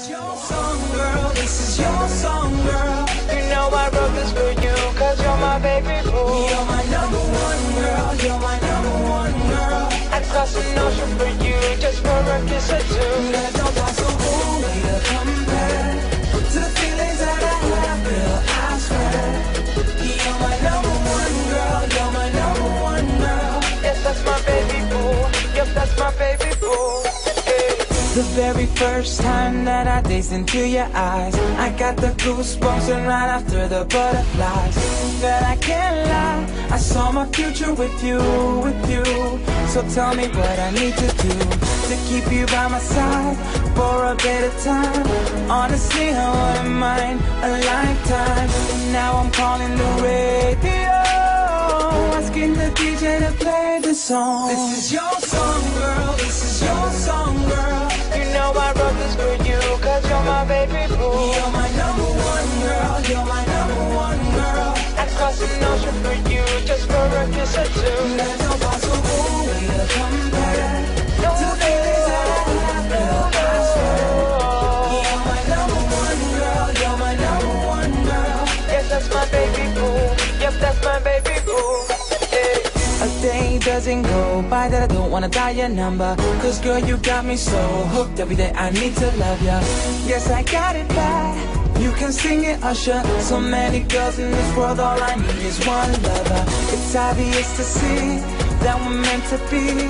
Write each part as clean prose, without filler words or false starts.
is your song, girl. This is your song, girl. You know I wrote this for you, cause you're my baby boo. You're my number one girl. You're my number one girl. I'd cross an ocean for you, just for a kiss or two. There's no possible way to compare to the feelings that I have, girl, I swear. You're my number one girl. You're my number one girl. Yes, that's my baby boo. Yep, that's my baby boo. The very first time that I gazed into your eyes, I got the goosebumps, and right after the butterflies. That I can't lie, I saw my future with you. So tell me what I need to do to keep you by my side for a better time. Honestly, I wouldn't mind a lifetime. Now I'm calling the radio, asking the DJ to play the song. This is your song, girl. This is your song, girl. You know I wrote this for you, cause you're my baby boo. You're my number one girl. You're my number one girl. I'd cross an ocean for you, just for a kiss or two. There's no possible way to compare to the feelings that I have, girl, I swear. You're my number one girl. You're my number one girl. Yes, that's my baby boo. Yep, that's my baby boo. A day doesn't go by that I don't wanna dial your number, cause girl, you got me so hooked. Every day I need to love ya. Yes, I got it back. You can sing it, Usher. So many girls in this world, all I need is one lover. It's obvious to see that we're meant to be.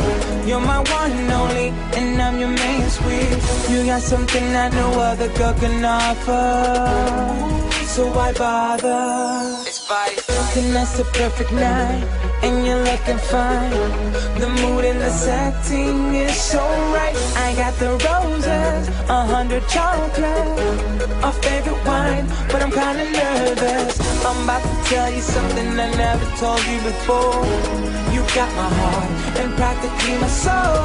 You're my one and only, and I'm your main squeeze. You got something that no other girl can offer, so why bother? It's vice. Tonight's the perfect night, and you're looking fine. The mood and the setting is so right. I got the roses, 100 chocolate, our favorite wine, but I'm kinda nervous. I'm about to tell you something I never told you before. You got my heart and practically my soul.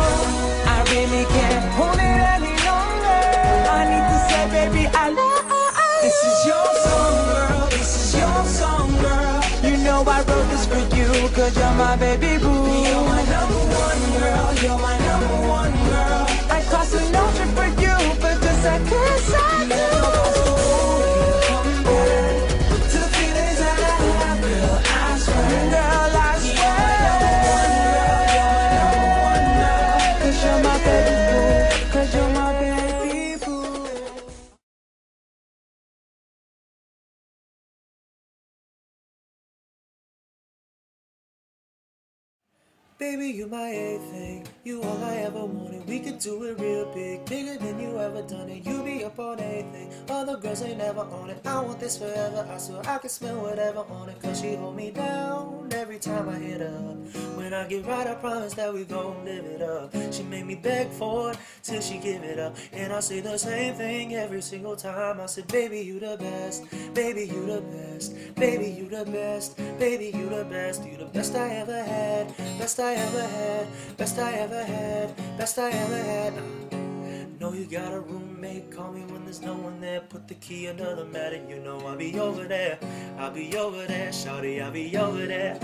I really can't hold it any longer. I need to say, baby, I love you. This is your song, girl. This is your song, girl. You know I wrote this for you, cause you're my baby boo. You're my number one girl. You're my number one girl. I cross an ocean for you, but just a kiss I do. There's no possible way to compare to the feelings that I have, girl, I swear. Girl, I swear. You're my number one girl. Cause you're my baby boo. Cause you're my baby boo. Baby, you my everything, you all I ever wanted. We could do it real big, bigger than you ever done it. You be up on anything, other girls ain't never on it. I want this forever, I swear I can smell whatever on it. Cause she hold me down every time I hit her up. When I get right, I promise that we gon' live it up. She made me beg for it, till she give it up. And I say the same thing every single time. I said, baby, you the best, baby, you the best, baby, you the best, baby, you the best. You the best I ever had, best I ever had, best I ever had, best I ever had. Know you got a roommate, call me when there's no one there. Put the key under the mat and you know I'll be over there. I'll be over there, shawty, I'll be over there.